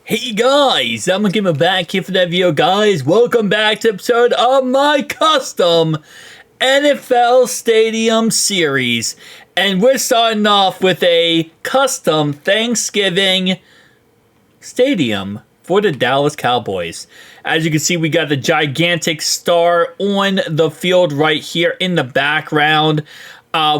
Hey guys, I'm gonna back here for that video, guys. Welcome back to episode of my custom NFL Stadium series. And we're starting off with a custom Thanksgiving stadium for the Dallas Cowboys. As you can see, we got the gigantic star on the field right here in the background.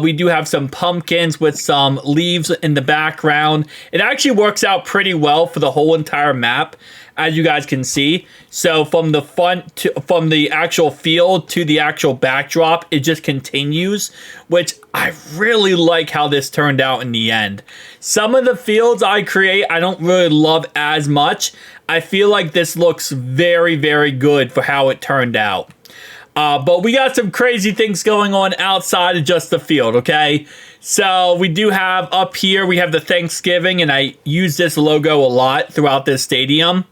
We do have some pumpkins with some leaves in the background. It actually works out pretty well for the whole entire map, as you guys can see. So from the actual field to the actual backdrop, it just continues, which I really like how this turned out in the end. Some of the fields I create, I don't really love as much. I feel like this looks very, very good for how it turned out. But we got some crazy things going on outside of just the field, okay? So we do have up here, we have the Thanksgiving, and I use this logo a lot throughout this stadium.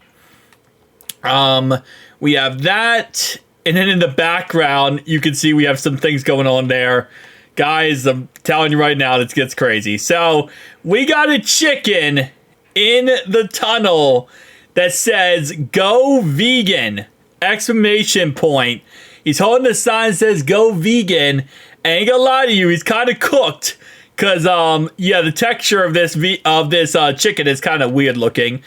We have that, and then in the background, you can see we have some things going on there. Guys, I'm telling you right now, this gets crazy. So we got a chicken in the tunnel that says, "Go Vegan!" Exclamation point. He's holding a sign that says "Go Vegan," and I ain't gonna lie to you, he's kind of cooked. Cause yeah, the texture of this chicken is kind of weird looking,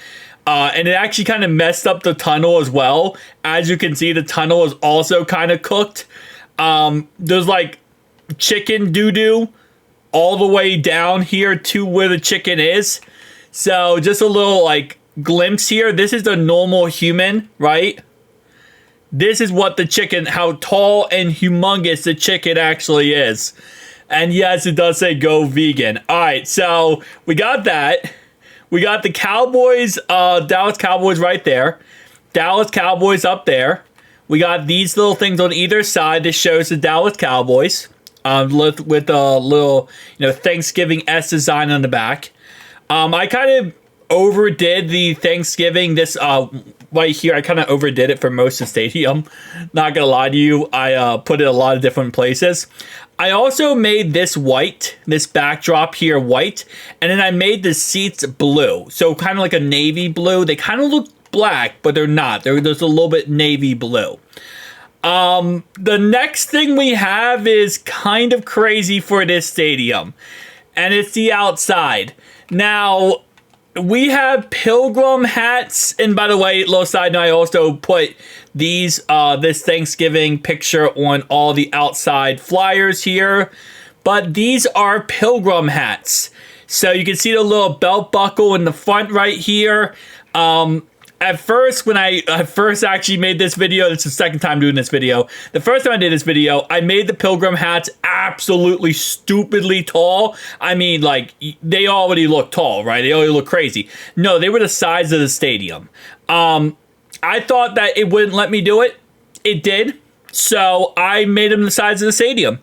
and it actually kind of messed up the tunnel as well. As you can see, the tunnel is also kind of cooked. There's like chicken doo-doo all the way down here to where the chicken is. So just a little like glimpse here. This is the normal human, right? This is what the chicken, how tall and humongous the chicken actually is. And yes, it does say "Go Vegan." All right, so we got that. We got the Cowboys, Dallas Cowboys right there. Dallas Cowboys up there. We got these little things on either side that shows the Dallas Cowboys with a little, Thanksgiving S design on the back. I kind of overdid the Thanksgiving right here. I kind of overdid it for most of the stadium. Not gonna lie to you, I put it a lot of different places. I also made this white, this backdrop here white, and then I made the seats blue, so kind of like a navy blue. They kind of look black, but they're not. There's a little bit navy blue. The next thing we have is kind of crazy for this stadium, and it's the outside. Now, we have pilgrim hats, and by the way, little side note, I also put this Thanksgiving picture on all the outside flyers here, but these are pilgrim hats. So you can see the little belt buckle in the front right here. At first, when I first actually made this video, this is the second time doing this video. The first time I did this video, I made the pilgrim hats absolutely stupidly tall. I mean, like, they already look tall, right? They already look crazy. No, they were the size of the stadium. I thought that it wouldn't let me do it. It did. So I made them the size of the stadium.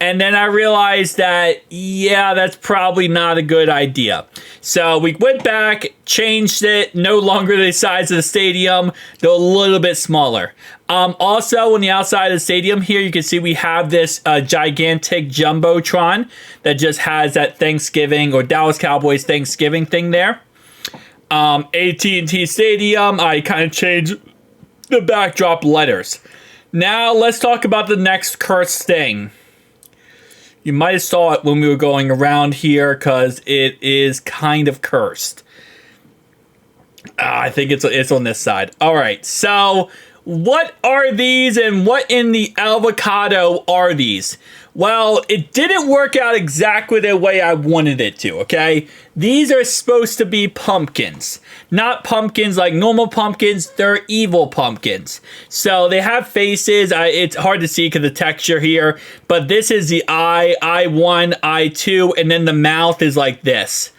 And then I realized that, yeah, that's probably not a good idea. So we went back, changed it, no longer the size of the stadium, they're a little bit smaller. Also, on the outside of the stadium here, you can see we have this gigantic Jumbotron that just has that Thanksgiving or Dallas Cowboys Thanksgiving thing there. AT&T Stadium, I kind of changed the backdrop letters. Now, let's talk about the next cursed thing. You might have saw it when we were going around here because it is kind of cursed. I think it's on this side. All right, so what are these and what in the avocado are these? Well, it didn't work out exactly the way I wanted it to, okay? These are supposed to be pumpkins. Not pumpkins like normal pumpkins, they're evil pumpkins. So they have faces. It's hard to see because of the texture here, but this is the I1, I2, and then the mouth is like this.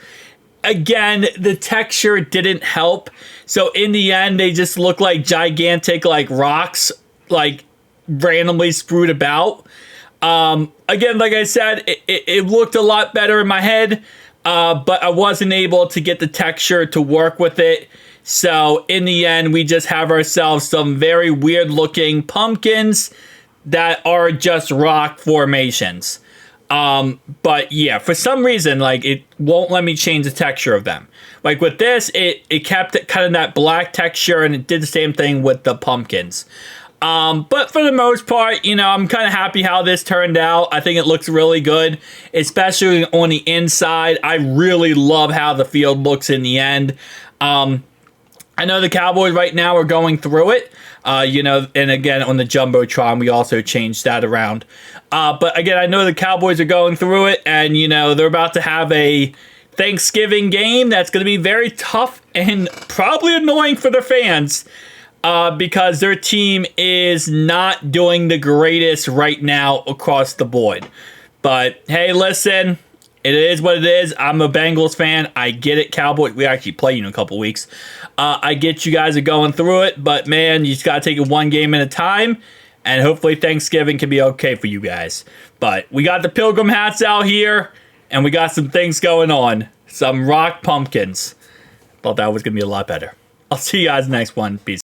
Again, the texture didn't help. So in the end, they just look like gigantic like rocks, like randomly spewed about. Again, like I said, it looked a lot better in my head, but I wasn't able to get the texture to work with it. So in the end, we just have ourselves some very weird looking pumpkins that are just rock formations. But yeah, for some reason, like, it won't let me change the texture of them. Like with this, it kept it kind of that black texture, and it did the same thing with the pumpkins. But for the most part, you know, I'm kind of happy how this turned out. I think it looks really good, especially on the inside. I really love how the field looks in the end. I know the Cowboys right now are going through it, you know, and again, on the Jumbotron, we also changed that around. But again, I know the Cowboys are going through it, and, you know, they're about to have a Thanksgiving game that's going to be very tough and probably annoying for their fans, because their team is not doing the greatest right now across the board. But hey, listen, it is what it is. I'm a Bengals fan. I get it, Cowboys. We actually play you in a couple weeks. I get you guys are going through it, but man, you just got to take it one game at a time, and hopefully Thanksgiving can be okay for you guys. But we got the pilgrim hats out here, and we got some things going on. Some rock pumpkins. Thought that was going to be a lot better. I'll see you guys next one. Peace.